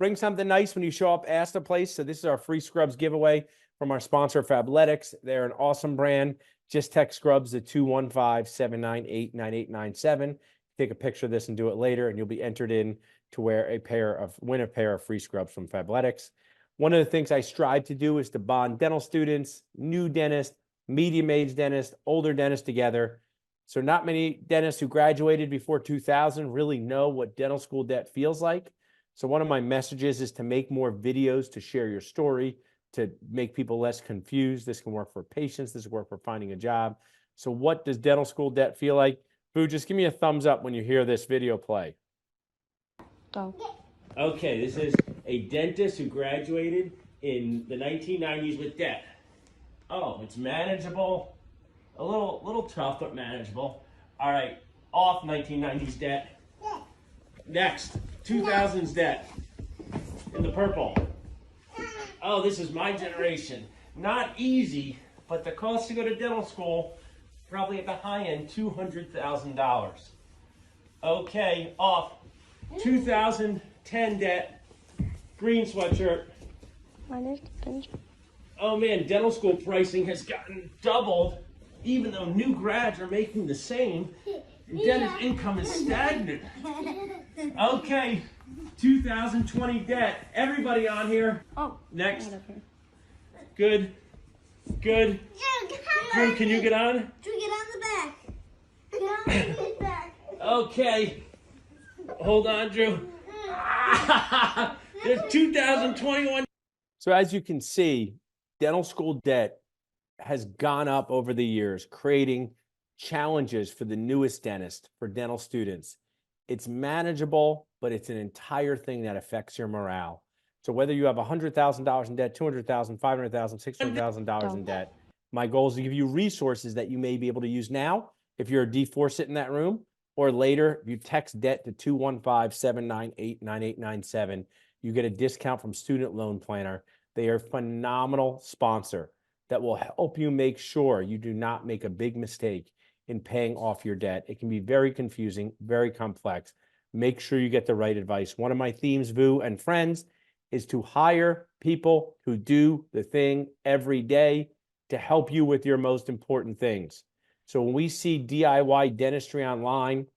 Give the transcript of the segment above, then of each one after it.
Bring something nice when you show up, ask the place. So this is our free scrubs giveaway from our sponsor, Fabletics. They're an awesome brand. Just text scrubs to 215-798-9897. Take a picture of this and do it later, and you'll be entered in to win a pair of free scrubs from Fabletics. One of the things I strive to do is to bond dental students, new dentists, medium-aged dentists, older dentists together. So not many dentists who graduated before 2000 really know what dental school debt feels like. So one of my messages is to make more videos to share your story, to make people less confused. This can work for patients. This can work for finding a job. So what does dental school debt feel like? Boo, just give me a thumbs up when you hear this video play. Go. Okay, this is a dentist who graduated in the 1990s with debt. Oh, it's manageable. A little tough, but manageable. All right, off 1990s debt. Next, 2000s debt in the purple. Oh, this is my generation. Not easy, but the cost to go to dental school, probably at the high end, $200,000. Okay, off 2010 debt, green sweatshirt. Oh man, dental school pricing has gotten doubled, even though new grads are making the same. Dentist income is stagnant. Okay, 2020 debt. Everybody on here. Oh, next. Good. Good. Drew, can you get on? Drew, get on the back. Get on the back. Okay. Hold on, Drew. There's 2021. So as you can see, dental school debt has gone up over the years, creating challenges for the newest dentist, for dental students. It's manageable, but it's an entire thing that affects your morale. So whether you have $100,000 in debt, $200,000, $500,000, $600,000 in debt, my goal is to give you resources that you may be able to use now if you're a D4 sitting in that room, or later, if you text debt to 215-798-9897, you get a discount from Student Loan Planner. They are a phenomenal sponsor that will help you make sure you do not make a big mistake in paying off your debt. It can be very confusing, very complex. Make sure you get the right advice. One of my themes, Vu and friends, is to hire people who do the thing every day to help you with your most important things. So when we see DIY dentistry online,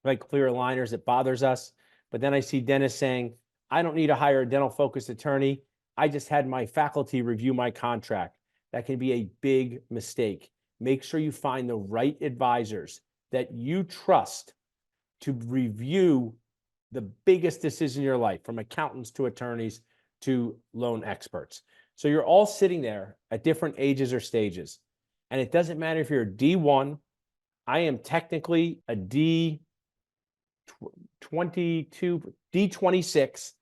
like clear aligners, it bothers us. But then I see dentists saying, I don't need to hire a dental focused attorney. I just had my faculty review my contract. That can be a big mistake. Make sure you find the right advisors that you trust to review the biggest decision in your life, from accountants to attorneys to loan experts. So you're all sitting there at different ages or stages. And it doesn't matter if you're a D1, I am technically a D22, D26,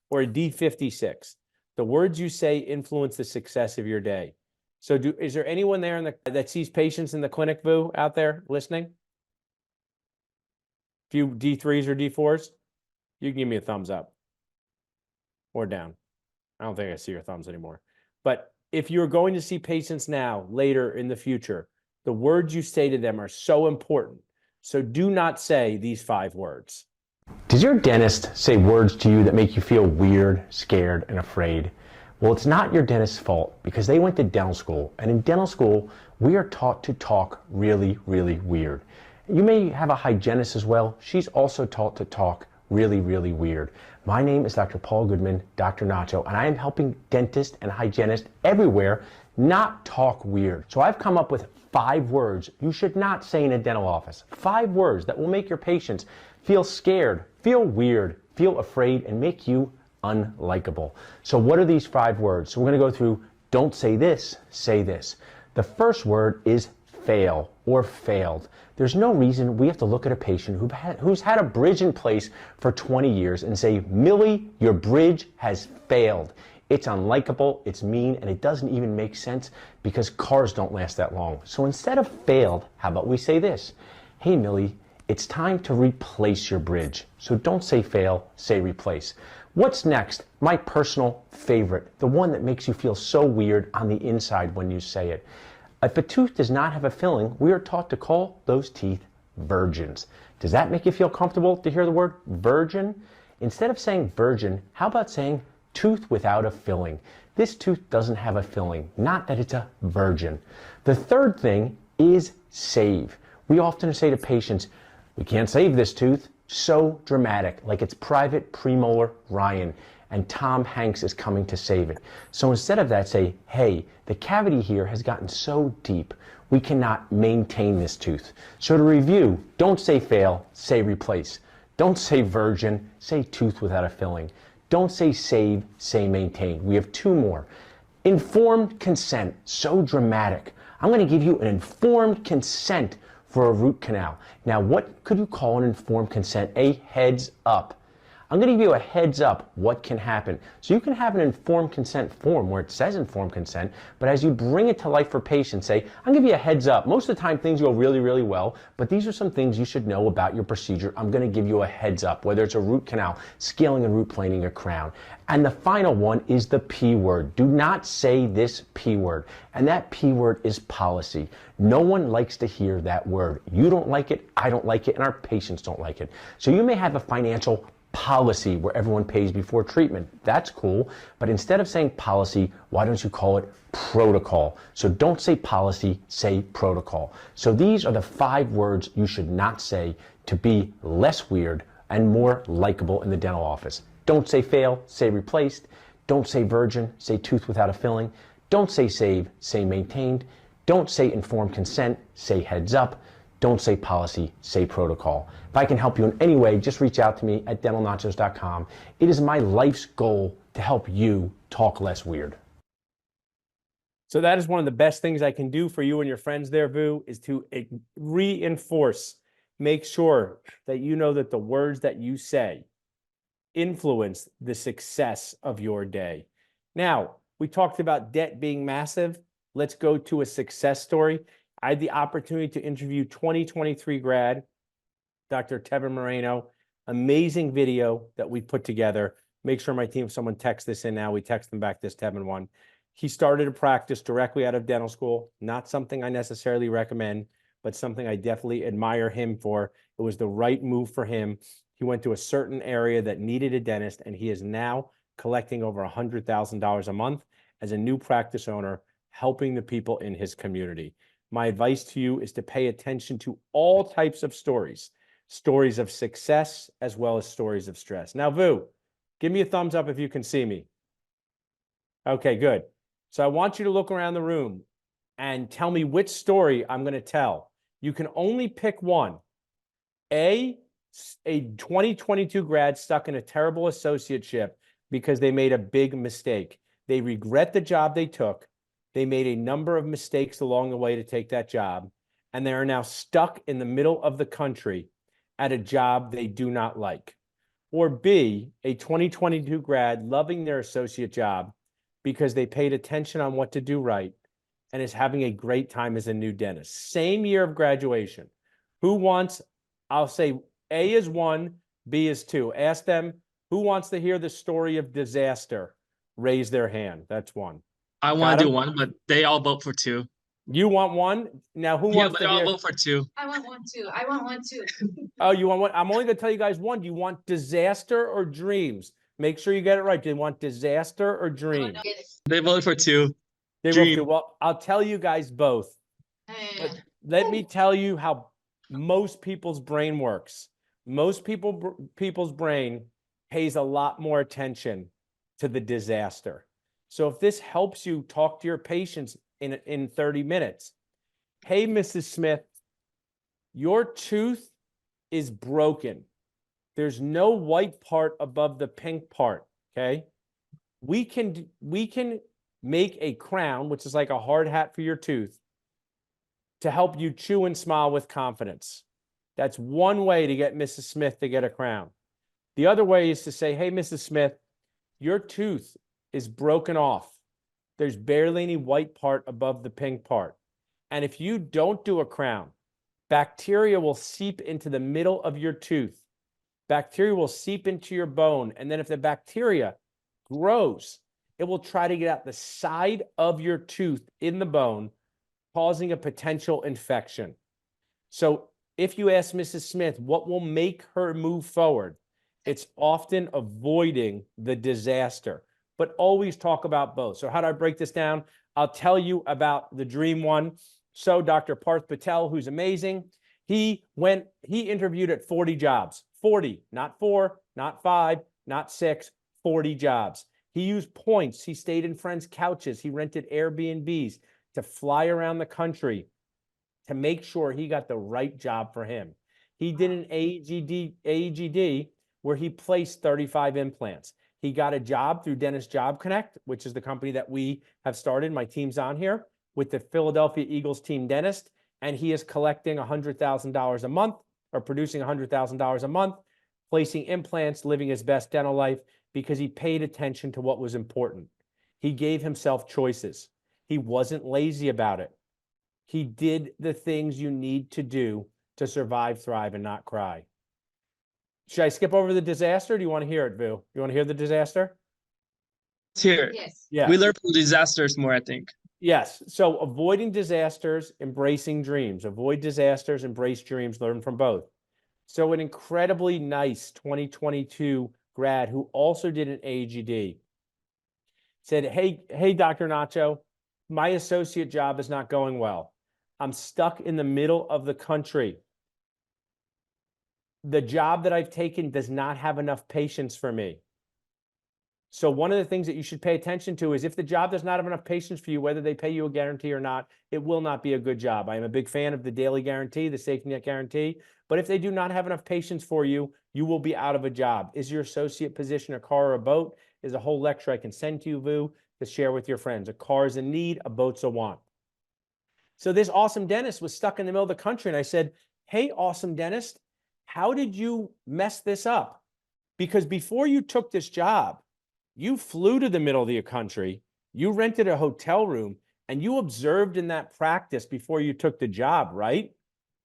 or a D56. The words you say influence the success of your day. So is there anyone there that sees patients in the clinic, Vu, out there listening? Few D3s or D4s? You can give me a thumbs up or down. I don't think I see your thumbs anymore. But if you're going to see patients now, later in the future, the words you say to them are so important. So do not say these 5 words. Does your dentist say words to you that make you feel weird, scared, and afraid? Well, it's not your dentist's fault, because they went to dental school. And in dental school, we are taught to talk really, really weird. You may have a hygienist as well. She's also taught to talk really, really weird. My name is Dr. Paul Goodman, Dr. Nacho, and I am helping dentists and hygienists everywhere not talk weird. So I've come up with 5 words you should not say in a dental office. 5 words that will make your patients feel scared, feel weird, feel afraid, and make you unlikable. So what are these 5 words? So we're going to go through don't say this, say this. The first word is fail or failed. There's no reason we have to look at a patient who's had a bridge in place for 20 years and say, Millie, your bridge has failed. It's unlikable, it's mean, and it doesn't even make sense because cars don't last that long. So instead of failed, how about we say this? Hey, Millie, it's time to replace your bridge. So don't say fail, say replace. What's next? My personal favorite, the one that makes you feel so weird on the inside when you say it. If a tooth does not have a filling, we are taught to call those teeth virgins. Does that make you feel comfortable to hear the word virgin? Instead of saying virgin, how about saying tooth without a filling? This tooth doesn't have a filling, not that it's a virgin. The third thing is save. We often say to patients, we can't save this tooth. So dramatic, like it's Private Premolar Ryan and Tom Hanks is coming to save it. So instead of that, say, hey, the cavity here has gotten so deep, we cannot maintain this tooth. So to review, don't say fail, say replace. Don't say virgin, say tooth without a filling. Don't say save, say maintain. We have two more. Informed consent, so dramatic. I'm going to give you an informed consent for a root canal. Now, what could you call an informed consent? A heads up. I'm going to give you a heads up what can happen. So you can have an informed consent form where it says informed consent, but as you bring it to life for patients, say, I'll give you a heads up. Most of the time things go really, really well, but these are some things you should know about your procedure. I'm going to give you a heads up, whether it's a root canal, scaling and root planing a crown. And the final one is the P word. Do not say this P word. And that P word is policy. No one likes to hear that word. You don't like it, I don't like it, and our patients don't like it. So you may have a financial policy where everyone pays before treatment. That's cool. But instead of saying policy, why don't you call it protocol? So don't say policy, say protocol. So these are the 5 words you should not say to be less weird and more likable in the dental office. Don't say fail, say replaced. Don't say virgin, say tooth without a filling. Don't say save, say maintained. Don't say informed consent, say heads up. Don't say policy, say protocol. If I can help you in any way, just reach out to me at dentalnachos.com. It is my life's goal to help you talk less weird. So that is one of the best things I can do for you and your friends there, Vu, is to reinforce, make sure that you know that the words that you say influence the success of your day. Now, we talked about debt being massive. Let's go to a success story. I had the opportunity to interview 2023 grad, Dr. Tevin Moreno. Amazing video that we put together. Make sure my team, if someone texts this in now, we text them back this Tevin one. He started a practice directly out of dental school. Not something I necessarily recommend, but something I definitely admire him for. It was the right move for him. He went to a certain area that needed a dentist, and he is now collecting over $100,000 a month as a new practice owner, helping the people in his community. My advice to you is to pay attention to all types of stories of success as well as stories of stress. Now, Vu, give me a thumbs up if you can see me. Okay, good. So I want you to look around the room and tell me which story I'm going to tell. You can only pick one. A 2022 grad stuck in a terrible associateship because they made a big mistake. They regret the job they took. They made a number of mistakes along the way to take that job, and they are now stuck in the middle of the country at a job they do not like. Or B, a 2022 grad loving their associate job because they paid attention on what to do right and is having a great time as a new dentist. Same year of graduation. Who wants, I'll say A is 1, B is 2. Ask them, who wants to hear the story of disaster? Raise their hand. That's 1. I want to do 1, but they all vote for 2. You want 1? Now, who Yeah, wants but to they all hear? vote for 2. I want one too. I want one too. Oh, you want 1? I'm only going to tell you guys 1. Do you want disaster or dreams? Make sure you get it right. Do you want disaster or dreams? They voted for 2. They will Dream. do. Well, I'll tell you guys both. But let me tell you how most people's brain works. Most people's brain pays a lot more attention to the disaster. So if this helps you talk to your patients in 30 minutes, hey, Mrs. Smith, your tooth is broken. There's no white part above the pink part, okay? We can make a crown, which is like a hard hat for your tooth, to help you chew and smile with confidence. That's one way to get Mrs. Smith to get a crown. The other way is to say, hey, Mrs. Smith, your tooth is broken off. There's barely any white part above the pink part. And if you don't do a crown, bacteria will seep into the middle of your tooth. Bacteria will seep into your bone. And then if the bacteria grows, it will try to get out the side of your tooth in the bone, causing a potential infection. So if you ask Mrs. Smith what will make her move forward, It's often avoiding the disaster, but always talk about both. So how do I break this down? I'll tell you about the dream one. So Dr. Parth Patel, who's amazing, he interviewed at 40 jobs, 40, not 4, not 5, not 6, 40 jobs. He used points. He stayed in friends' couches. He rented Airbnbs to fly around the country to make sure he got the right job for him. He did an AEGD where he placed 35 implants. He got a job through Dentist Job Connect, which is the company that we have started. My team's on here with the Philadelphia Eagles team dentist, and he is collecting $100,000 a month or producing $100,000 a month, placing implants, living his best dental life because he paid attention to what was important. He gave himself choices. He wasn't lazy about it. He did the things you need to do to survive, thrive, and not cry. Should I skip over the disaster? Or do you want to hear it, Vu? You want to hear the disaster? Here. Yes. Yeah. We learn from disasters more, I think. Yes. So avoiding disasters, embracing dreams. Avoid disasters, embrace dreams, learn from both. So an incredibly nice 2022 grad who also did an AGD said, hey, Dr. Nacho, my associate job is not going well. I'm stuck in the middle of the country. The job that I've taken does not have enough patience for me. So one of the things that you should pay attention to is if the job does not have enough patience for you, whether they pay you a guarantee or not, it will not be a good job. I am a big fan of the daily guarantee, the safety net guarantee. But if they do not have enough patience for you, you will be out of a job. Is your associate position a car or a boat? Is a whole lecture I can send to you, Vu, to share with your friends. A car is a need, a boat's a want. So this awesome dentist was stuck in the middle of the country. And I said, hey, awesome dentist, how did you mess this up? Because before you took this job, you flew to the middle of the country, you rented a hotel room, and you observed in that practice before you took the job, right?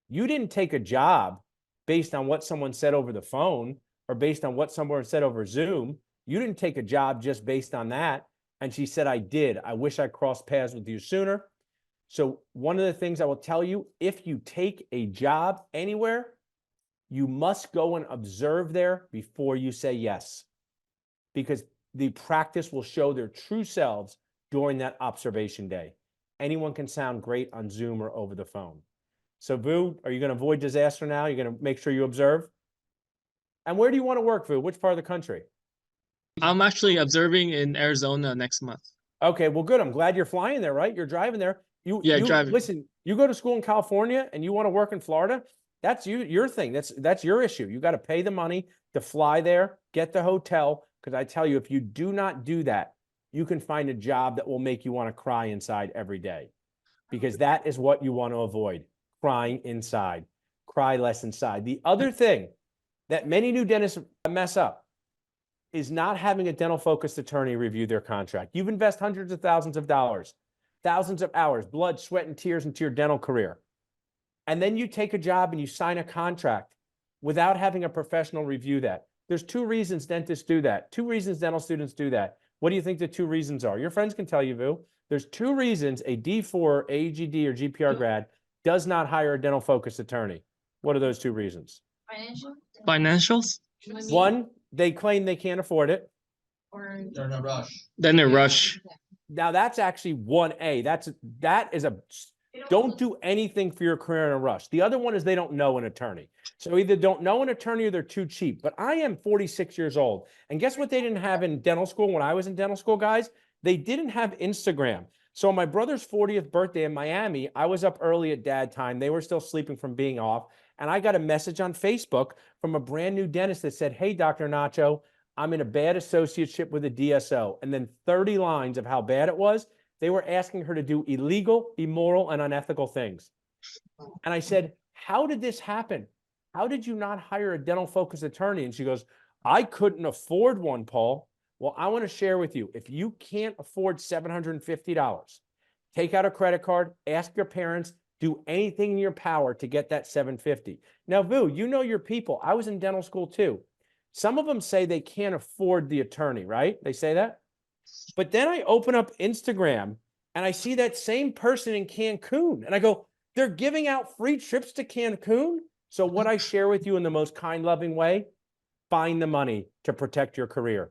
You didn't take a job based on what someone said over the phone or based on what someone said over Zoom. You didn't take a job just based on that. And she said, I did. I wish I crossed paths with you sooner. So one of the things I will tell you, if you take a job anywhere, you must go and observe there before you say yes, because the practice will show their true selves during that observation day. Anyone can sound great on Zoom or over the phone. So Vu, are you going to avoid disaster now? You're going to make sure you observe? And where do you want to work, Vu? Which part of the country? I'm actually observing in Arizona next month. Okay, well, good. I'm glad you're flying there, right? You're driving there. Yeah, driving. Listen, you go to school in California and you want to work in Florida, that's your thing. That's your issue. You got to pay the money to fly there, get the hotel. Because I tell you, if you do not do that, you can find a job that will make you want to cry inside every day. Because that is what you want to avoid, crying inside. Cry less inside. The other thing that many new dentists mess up is not having a dental focused attorney review their contract. You've invested hundreds of thousands of dollars, thousands of hours, blood, sweat, and tears into your dental career. And then you take a job and you sign a contract without having a professional review that. There's 2 reasons dentists do that. 2 reasons dental students do that. What do you think the 2 reasons are? Your friends can tell you, Vu. There's 2 reasons a D4, AGD, or GPR grad does not hire a dental focused attorney. What are those 2 reasons? Financials? One, they claim they can't afford it. They're in a rush. Then a rush. Now that's actually 1A. That is a don't do anything for your career in a rush. The other one is they don't know an attorney. So either don't know an attorney or they're too cheap. But I am 46 years old. And guess what they didn't have in dental school when I was in dental school, guys? They didn't have Instagram. So on my brother's 40th birthday in Miami, I was up early at dad time. They were still sleeping from being off. And I got a message on Facebook from a brand new dentist that said, hey, Dr. Nacho, I'm in a bad associateship with a DSO. And then 30 lines of how bad it was. They were asking her to do illegal, immoral, and unethical things. And I said, how did this happen? How did you not hire a dental focused attorney? And she goes, I couldn't afford one, Paul. Well, I want to share with you, if you can't afford $750, take out a credit card, ask your parents, do anything in your power to get that $750. Now, Vu, you know your people. I was in dental school too. Some of them say they can't afford the attorney, right? They say that. But then I open up Instagram and I see that same person in Cancun and I go, they're giving out free trips to Cancun. So what I share with you in the most kind, loving way, find the money to protect your career.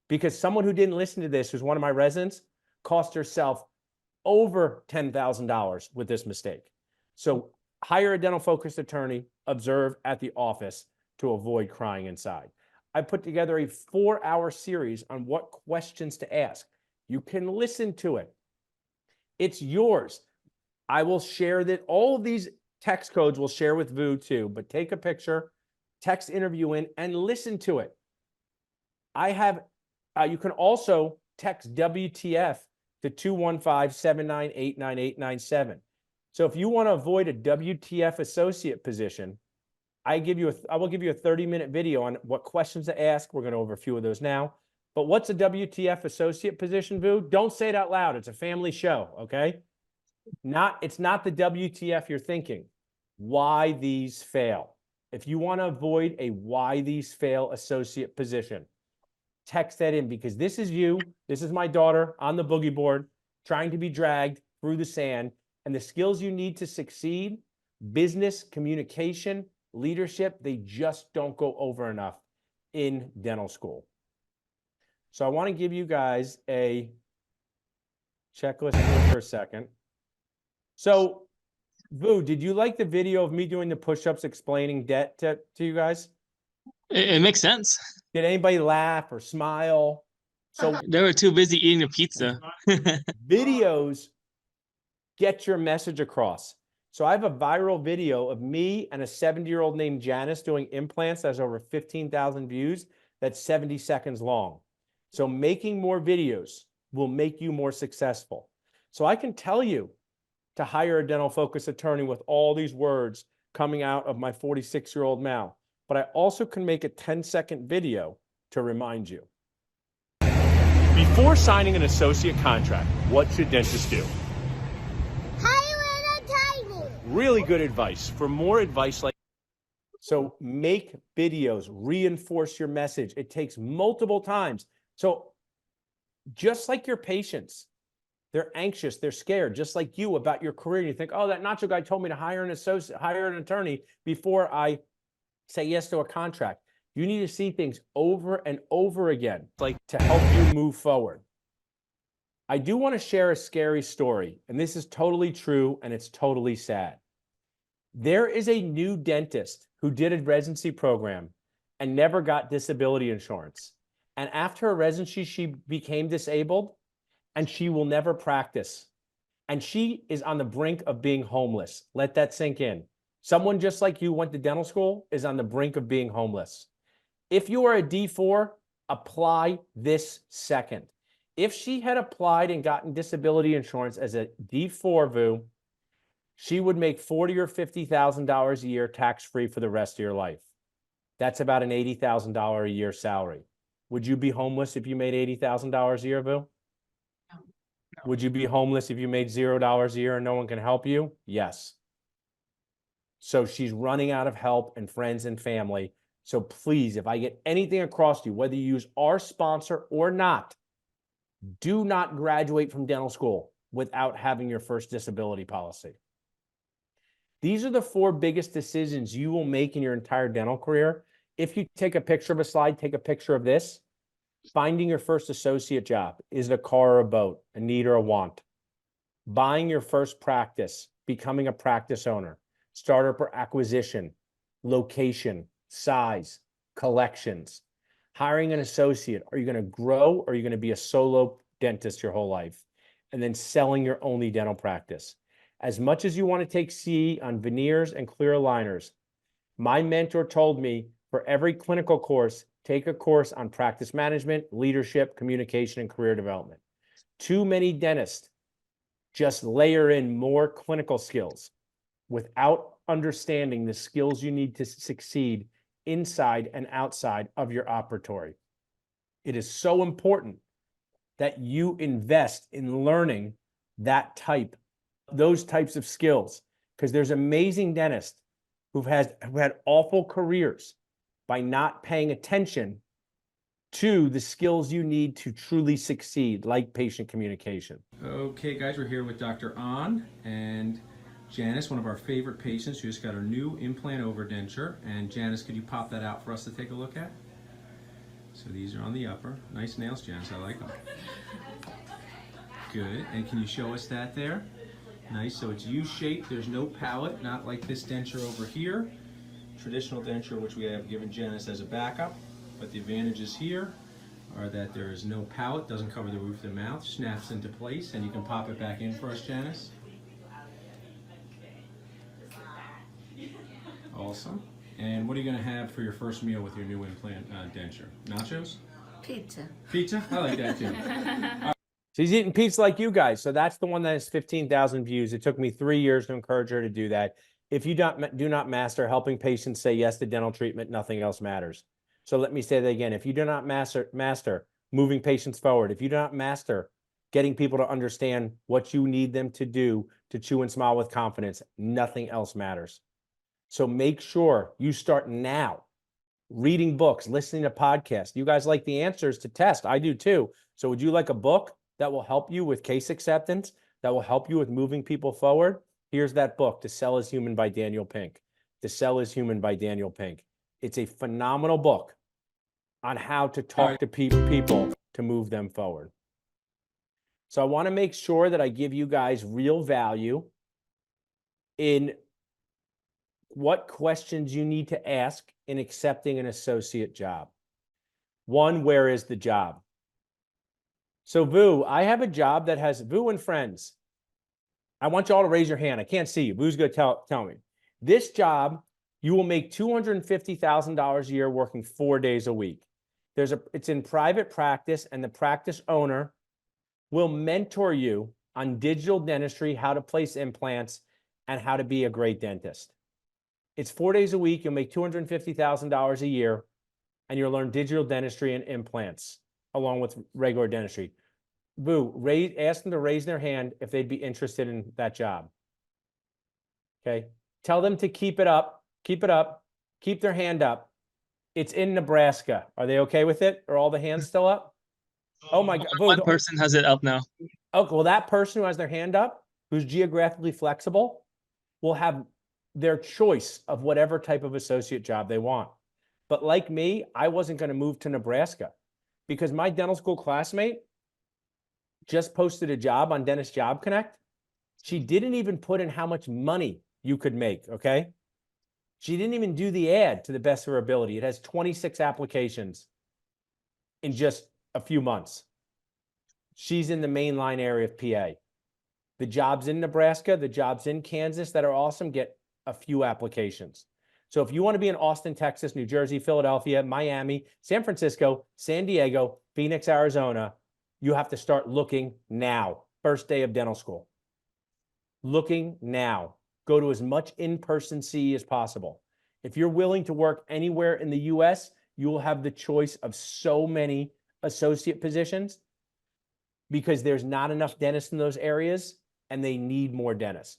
Because someone who didn't listen to this, who's one of my residents, cost herself over $10,000 with this mistake. So hire a dental focused attorney, observe at the office to avoid crying inside. I put together a 4-hour series on what questions to ask. You can listen to it. It's yours. I will share that. All of these text codes will share with Vu too, but take a picture, text interview in, and listen to it. I have, you can also text WTF to 215-798-9897. So if you want to avoid a WTF associate position, I will give you a 30-minute video on what questions to ask. We're going to over a few of those now. But what's a WTF associate position, Vu? Don't say it out loud. It's a family show, okay? It's not the WTF you're thinking. Why these fail. If you want to avoid a why these fail associate position, text that in, because this is you. This is my daughter on the boogie board trying to be dragged through the sand. And the skills you need to succeed, business, communication, leadership, they just don't go over enough in dental school. So I want to give you guys a checklist here for a second. So, Vu, did you like the video of me doing the push-ups explaining debt to you guys? It makes sense. Did anybody laugh or smile? So They were too busy eating a pizza. videos get your message across. So I have a viral video of me and a 70-year-old named Janice doing implants that has over 15,000 views. That's 70 seconds long. So making more videos will make you more successful. So I can tell you to hire a dental focus attorney with all these words coming out of my 46-year-old mouth. But I also can make a 10-second video to remind you. Before signing an associate contract, what should dentists do? Hire a tiny. Really good advice. For more advice like So make videos, reinforce your message. It takes multiple times. So just like your patients, they're anxious, they're scared, just like you about your career. You think, oh, that nacho guy told me to hire an attorney before I say yes to a contract. You need to see things over and over again, like to help you move forward. I do want to share a scary story, and this is totally true and it's totally sad. There is a new dentist who did a residency program and never got disability insurance. And after her residency, she became disabled and she will never practice. And she is on the brink of being homeless. Let that sink in. Someone just like you went to dental school is on the brink of being homeless. If you are a D4, apply this second. If she had applied and gotten disability insurance as a D4, Vu, she would make $40,000 or $50,000 a year tax-free for the rest of your life. That's about an $80,000 a year salary. Would you be homeless if you made $80,000 a year, Vu? No. Would you be homeless if you made $0 a year and no one can help you? Yes. So she's running out of help and friends and family. So please, if I get anything across to you, whether you use our sponsor or not, do not graduate from dental school without having your first disability policy. These are the 4 biggest decisions you will make in your entire dental career. If you take a picture of a slide, take a picture of this. Finding your first associate job. Is it a car or a boat, a need or a want? Buying your first practice, becoming a practice owner, startup or acquisition, location, size, collections. Hiring an associate. Are you going to grow or are you going to be a solo dentist your whole life? And then selling your only dental practice. As much as you want to take C on veneers and clear aligners, my mentor told me for every clinical course, take a course on practice management, leadership, communication, and career development. Too many dentists just layer in more clinical skills without understanding the skills you need to succeed inside and outside of your operatory. It is so important that you invest in learning those types of skills, because there's amazing dentists who had awful careers by not paying attention to the skills you need to truly succeed, like patient communication. Okay, guys, we're here with Dr. An and Janice, one of our favorite patients who just got her new implant overdenture. And Janice, could you pop that out for us to take a look at? So these are on the upper. Nice nails, Janice. I like them. Good. And can you show us that there? Nice. So it's U-shaped. There's no palate, not like this denture over here. Traditional denture, which we have given Janice as a backup. But the advantages here are that there is no palate, doesn't cover the roof of the mouth, snaps into place, and you can pop it back in for us, Janice. Awesome. And what are you going to have for your first meal with your new implant denture? Nachos? Pizza. Pizza? I like that too. She's eating pizza like you guys. So that's the one that has 15,000 views. It took me 3 years to encourage her to do that. If you do not master helping patients say yes to dental treatment, nothing else matters. So let me say that again. If you do not master moving patients forward, if you do not master getting people to understand what you need them to do to chew and smile with confidence, nothing else matters. So make sure you start now reading books, listening to podcasts. You guys like the answers to test. I do too. So would you like a book that will help you with case acceptance, that will help you with moving people forward? Here's that book, To Sell is Human by Daniel Pink. To Sell is Human by Daniel Pink. It's a phenomenal book on how to talk to people to move them forward. So I want to make sure that I give you guys real value in what questions you need to ask in accepting an associate job. One, where is the job? So Vu, I have a job that has Vu and friends. I want you all to raise your hand. I can't see you. Vu's going to tell me. This job, you will make $250,000 a year working 4 days a week. It's in private practice, and the practice owner will mentor you on digital dentistry, how to place implants, and how to be a great dentist. It's 4 days a week. You'll make $250,000 a year, and you'll learn digital dentistry and implants along with regular dentistry. Boo, ask them to raise their hand if they'd be interested in that job. Okay. Tell them to keep it up, keep their hand up. It's in Nebraska. Are they okay with it? Are all the hands still up? Oh my God. Boo, One person has it up now. oh, well, that person who has their hand up, who's geographically flexible, will have their choice of whatever type of associate job they want. But like me, I wasn't going to move to Nebraska because my dental school classmate just posted a job on Dentist Job Connect. She didn't even put in how much money you could make, okay? She didn't even do the ad to the best of her ability. It has 26 applications in just a few months. She's in the mainline area of PA. The jobs in Nebraska, the jobs in Kansas that are awesome get a few applications. So if you want to be in Austin, Texas, New Jersey, Philadelphia, Miami, San Francisco, San Diego, Phoenix, Arizona, you have to start looking now. First day of dental school. Looking now. Go to as much in-person CE as possible. If you're willing to work anywhere in the US, you will have the choice of so many associate positions because there's not enough dentists in those areas and they need more dentists.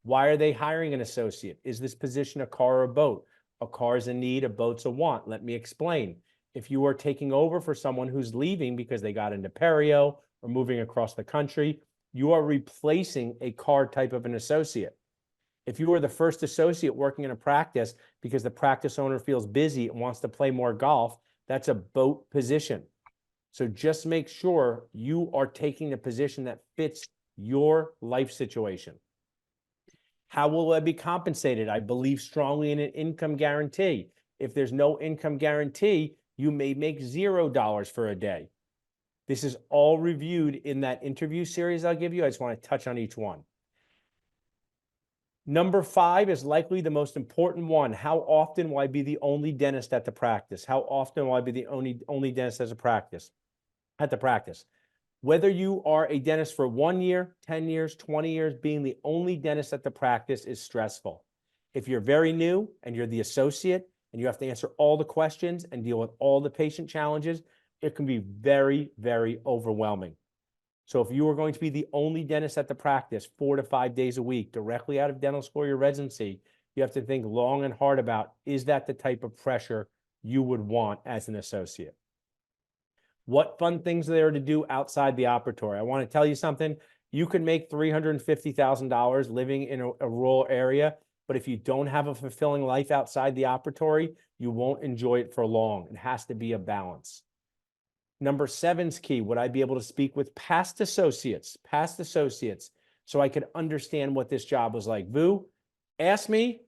Why are they hiring an associate? Is this position a car or a boat? A car is a need, a boat's a want. Let me explain. If you are taking over for someone who's leaving because they got into perio or moving across the country, you are replacing a car type of an associate. If you are the first associate working in a practice because the practice owner feels busy and wants to play more golf, that's a boat position. So just make sure you are taking the position that fits your life situation. How will I be compensated? I believe strongly in an income guarantee. If there's no income guarantee, you may make $0 for a day. This is all reviewed in that interview series I'll give you. I just want to touch on each one. Number 5 is likely the most important one. How often will I be the only dentist at the practice? How often will I be the only dentist at the practice? Whether you are a dentist for 1 year, 10 years, 20 years, being the only dentist at the practice is stressful. If you're very new and you're the associate and you have to answer all the questions and deal with all the patient challenges, it can be very, very overwhelming. So if you are going to be the only dentist at the practice 4 to 5 days a week, directly out of dental school or your residency, you have to think long and hard about, is that the type of pressure you would want as an associate? What fun things are there to do outside the operatory? I want to tell you something. You can make $350,000 living in a rural area, but if you don't have a fulfilling life outside the operatory, you won't enjoy it for long. It has to be a balance. Number 7's key. Would I be able to speak with past associates, so I could understand what this job was like? Vu, ask me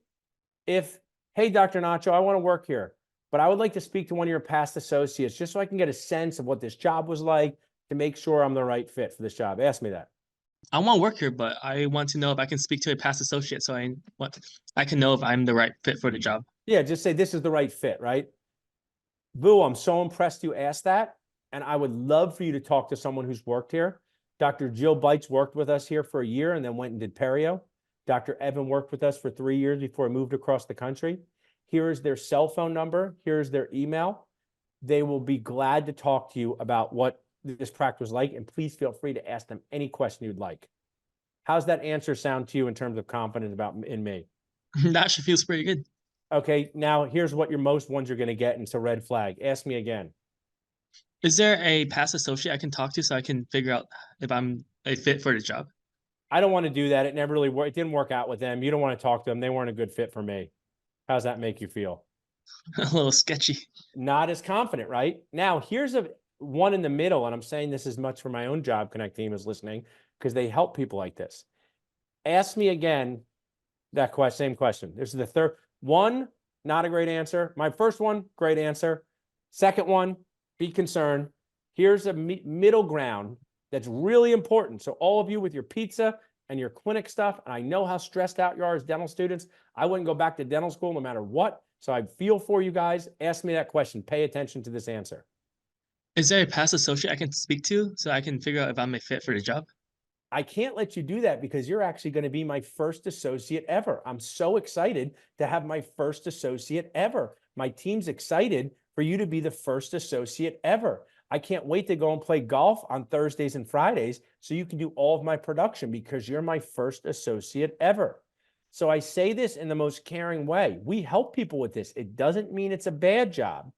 if, hey, Dr. Nacho, I want to work here, but I would like to speak to one of your past associates just so I can get a sense of what this job was like to make sure I'm the right fit for this job. Ask me that. I want to work here, but I want to know if I can speak to a past associate so I can know if I'm the right fit for the job. Yeah, just say this is the right fit, right? Vu, I'm so impressed you asked that. And I would love for you to talk to someone who's worked here. Dr. Jill Bites worked with us here for a year and then went and did Perio. Dr. Evan worked with us for 3 years before he moved across the country. Here is their cell phone number. Here's their email. They will be glad to talk to you about what this practice was like. And please feel free to ask them any question you'd like. How's that answer sound to you in terms of confidence in me? That actually feels pretty good. Okay, now here's what your most ones you're going to get, and it's a red flag. Ask me again. Is there a past associate I can talk to so I can figure out if I'm a fit for the job? I don't want to do that. It never really worked. It didn't work out with them. You don't want to talk to them. They weren't a good fit for me. How's that make you feel? A little sketchy. Not as confident, right? Now, here's one in the middle, and I'm saying this as much for my own Job Connect team is listening because they help people like this. Ask me again that same question. This is the third one, not a great answer. My first one, great answer. Second one, be concerned. Here's a middle ground that's really important. So all of you with your pizza and your clinic stuff, and I know how stressed out you are as dental students. I wouldn't go back to dental school no matter what. So I feel for you guys. Ask me that question. Pay attention to this answer. Is there a past associate I can speak to so I can figure out if I'm a fit for the job? I can't let you do that because you're actually going to be my first associate ever. I'm so excited to have my first associate ever. My team's excited for you to be the first associate ever. I can't wait to go and play golf on Thursdays and Fridays so you can do all of my production because you're my first associate ever. So I say this in the most caring way. We help people with this. It doesn't mean it's a bad job.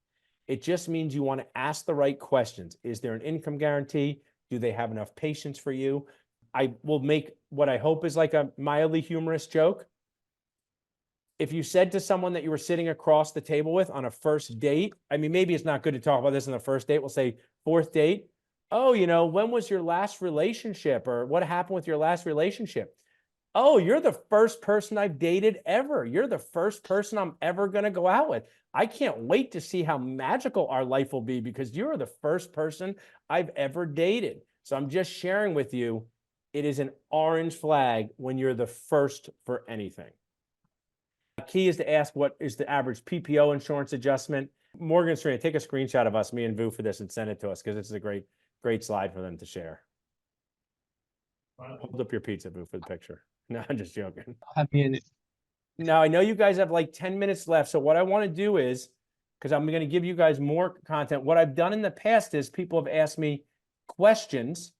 It just means you want to ask the right questions. Is there an income guarantee? Do they have enough patience for you? I will make what I hope is like a mildly humorous joke. If you said to someone that you were sitting across the table with on a first date, I mean, maybe it's not good to talk about this on the first date. We'll say fourth date. Oh, when was your last relationship, or what happened with your last relationship? Oh, you're the first person I've dated ever. You're the first person I'm ever going to go out with. I can't wait to see how magical our life will be because you're the first person I've ever dated. So I'm just sharing with you, it is an orange flag when you're the first for anything. The key is to ask what is the average PPO insurance adjustment. Morgan Serena, take a screenshot of us, me and Vu, for this and send it to us because this is a great slide for them to share. Hold up your pizza, Vu, for the picture. No, I'm just joking. Have me in it. Now, I know you guys have like 10 minutes left. So what I want to do is, because I'm going to give you guys more content, what I've done in the past is people have asked me questions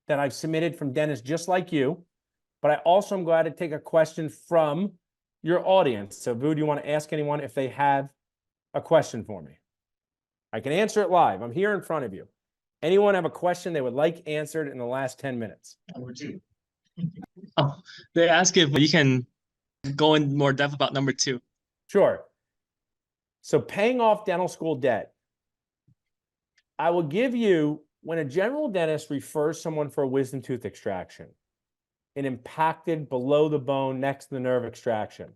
that I've submitted from dentists just like you, but I also am glad to take a question from your audience. So Vu, do you want to ask anyone if they have a question for me? I can answer it live. I'm here in front of you. Anyone have a question they would like answered in the last 10 minutes? Number 2. Oh, they ask if you can go in more depth about number 2. Sure. So paying off dental school debt. I will give you, when a general dentist refers someone for a wisdom tooth extraction, an impacted below the bone next to the nerve extraction.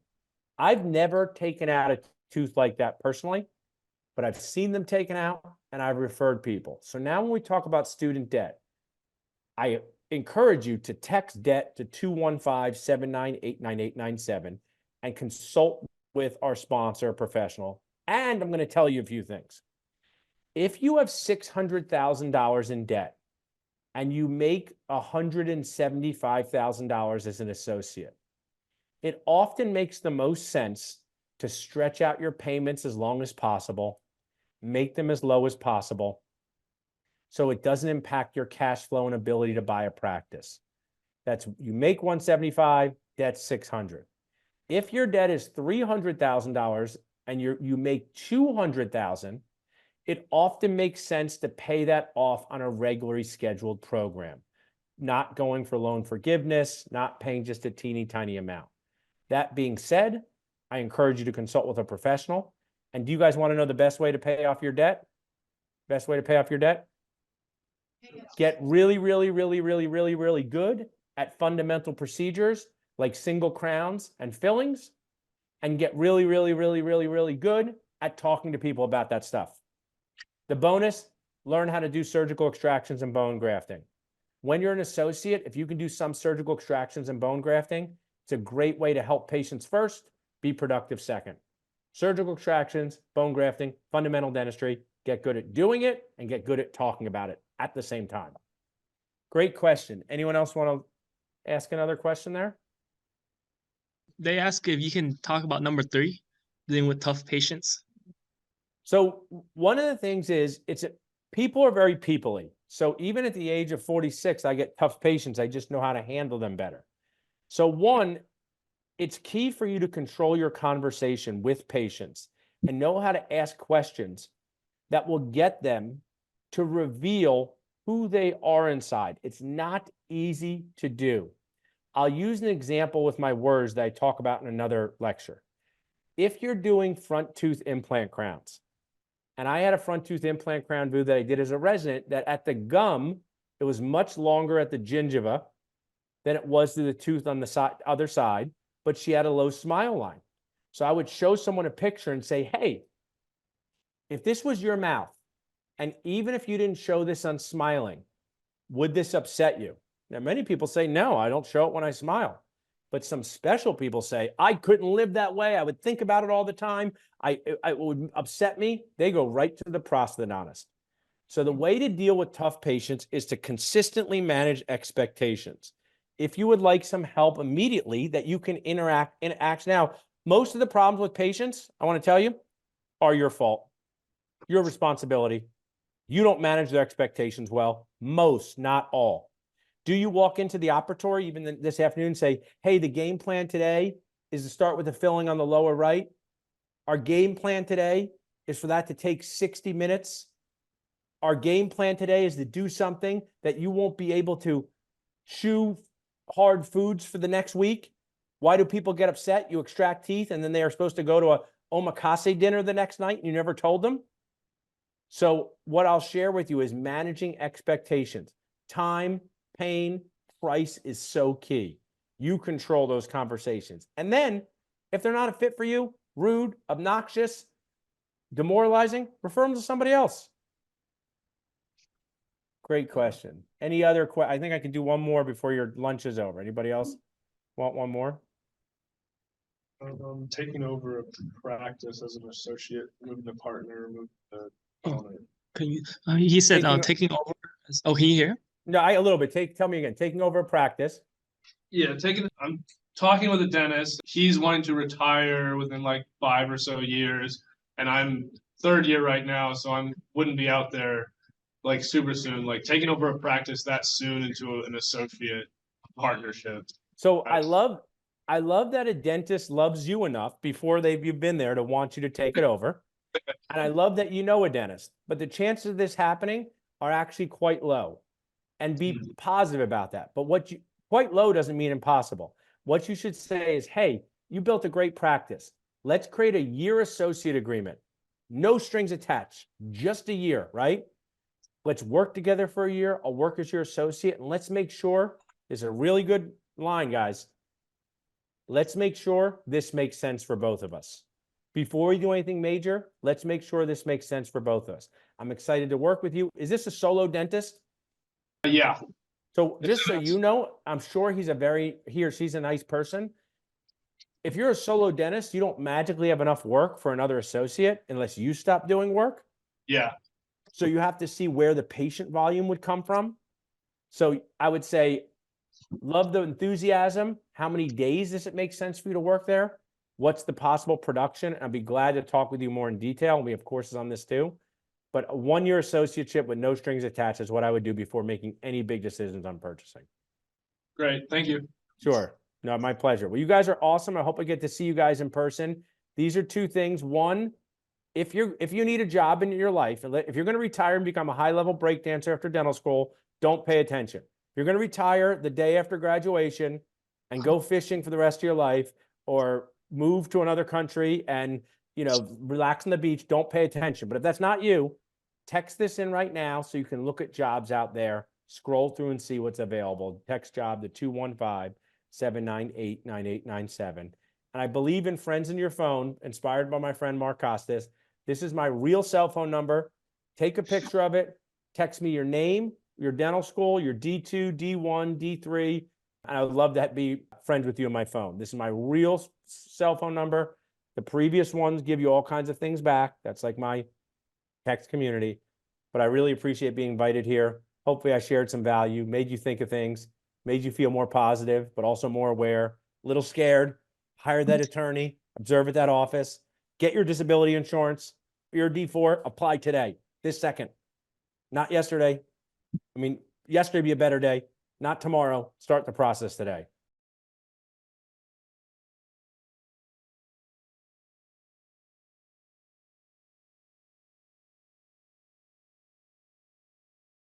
I've never taken out a tooth like that personally, but I've seen them taken out and I've referred people. So now when we talk about student debt, I encourage you to text debt to 215-798-9897 and consult with our sponsor professional. And I'm going to tell you a few things. If you have $600,000 in debt and you make $175,000 as an associate, it often makes the most sense to stretch out your payments as long as possible, make them as low as possible, so it doesn't impact your cash flow and ability to buy a practice. That's, you make 175, debt's 600. If your debt is $300,000 and you make 200,000, it often makes sense to pay that off on a regularly scheduled program, not going for loan forgiveness, not paying just a teeny tiny amount. That being said, I encourage you to consult with a professional. And do you guys want to know the best way to pay off your debt? Best way to pay off your debt? Get really, really, really, really, really, really good at fundamental procedures like single crowns and fillings, and get really, really, really, really, really good at talking to people about that stuff. The bonus, learn how to do surgical extractions and bone grafting. When you're an associate, if you can do some surgical extractions and bone grafting, it's a great way to help patients first, be productive second. Surgical extractions, bone grafting, fundamental dentistry, get good at doing it and get good at talking about it at the same time. Great question. Anyone else want to ask another question there? They ask if you can talk about number 3, dealing with tough patients. So one of the things is people are very people-y. So even at the age of 46, I get tough patients. I just know how to handle them better. So one, it's key for you to control your conversation with patients and know how to ask questions that will get them to reveal who they are inside. It's not easy to do. I'll use an example with my words that I talk about in another lecture. If you're doing front tooth implant crowns, and I had a front tooth implant crown booth that I did as a resident, that at the gum, it was much longer at the gingiva than it was to the tooth on the other side, but she had a low smile line. So I would show someone a picture and say, hey, if this was your mouth, and even if you didn't show this on smiling, would this upset you? Now, many people say, no, I don't show it when I smile. But some special people say, I couldn't live that way. I would think about it all the time. It would upset me. They go right to the prosthodontist. So the way to deal with tough patients is to consistently manage expectations. If you would like some help immediately that you can interact now, most of the problems with patients, I want to tell you, are your fault, your responsibility. You don't manage their expectations well. Most, not all. Do you walk into the operatory even this afternoon and say, hey, the game plan today is to start with a filling on the lower right? Our game plan today is for that to take 60 minutes. Our game plan today is to do something that you won't be able to chew hard foods for the next week. Why do people get upset? You extract teeth and then they are supposed to go to a omakase dinner the next night and you never told them. So what I'll share with you is managing expectations. Time, pain, price is so key. You control those conversations. And then if they're not a fit for you, rude, obnoxious, demoralizing, refer them to somebody else. Great question. Any other I think I can do one more before your lunch is over. Anybody else want one more? Taking over a practice as an associate, moving to partner, moving to owner. Can you? He said taking over. Oh, can you hear? No, a little bit. Tell me again. Taking over a practice. Yeah, I'm talking with a dentist. He's wanting to retire within like 5 or so years, and I'm third year right now, so I wouldn't be out there like super soon. Like taking over a practice that soon into an associate partnership. So I love that a dentist loves you enough before you've been there to want you to take it over. And I love that you know a dentist, but the chances of this happening are actually quite low. And be positive about that. But quite low doesn't mean impossible. What you should say is, hey, you built a great practice. Let's create a year associate agreement. No strings attached, just a year, right? Let's work together for a year. I'll work as your associate, and let's make sure, this is a really good line, guys. Let's make sure this makes sense for both of us. Before we do anything major, let's make sure this makes sense for both of us. I'm excited to work with you. Is this a solo dentist? Yeah. So just so you know, I'm sure he or she's a nice person. If you're a solo dentist, you don't magically have enough work for another associate unless you stop doing work. Yeah. So you have to see where the patient volume would come from. So I would say, love the enthusiasm. How many days does it make sense for you to work there? What's the possible production? I'd be glad to talk with you more in detail. We have courses on this too. But a 1-year associateship with no strings attached is what I would do before making any big decisions on purchasing. Great. Thank you. Sure. No, my pleasure. Well, you guys are awesome. I hope I get to see you guys in person. These are two things. One, if you need a job in your life, if you're going to retire and become a high-level breakdancer after dental school, don't pay attention. If you're going to retire the day after graduation and go fishing for the rest of your life, or move to another country and relax on the beach, don't pay attention. But if that's not you, Text this in right now so you can look at jobs out there, scroll through and see what's available. Text job to 215-798-9897. And I believe in friends in your phone, inspired by my friend Mark Costas. This is my real cell phone number. Take a picture of it. Text me your name, your dental school, your D2, D1, D3. And I would love to be friends with you on my phone. This is my real cell phone number. The previous ones give you all kinds of things back. That's like my text community. But I really appreciate being invited here. Hopefully I shared some value, made you think of things, made you feel more positive, but also more aware, a little scared. Hire that attorney, observe at that office, get your disability insurance. If you're a D4, apply today, this second, not yesterday. I mean, yesterday be a better day, not tomorrow. Start the process today.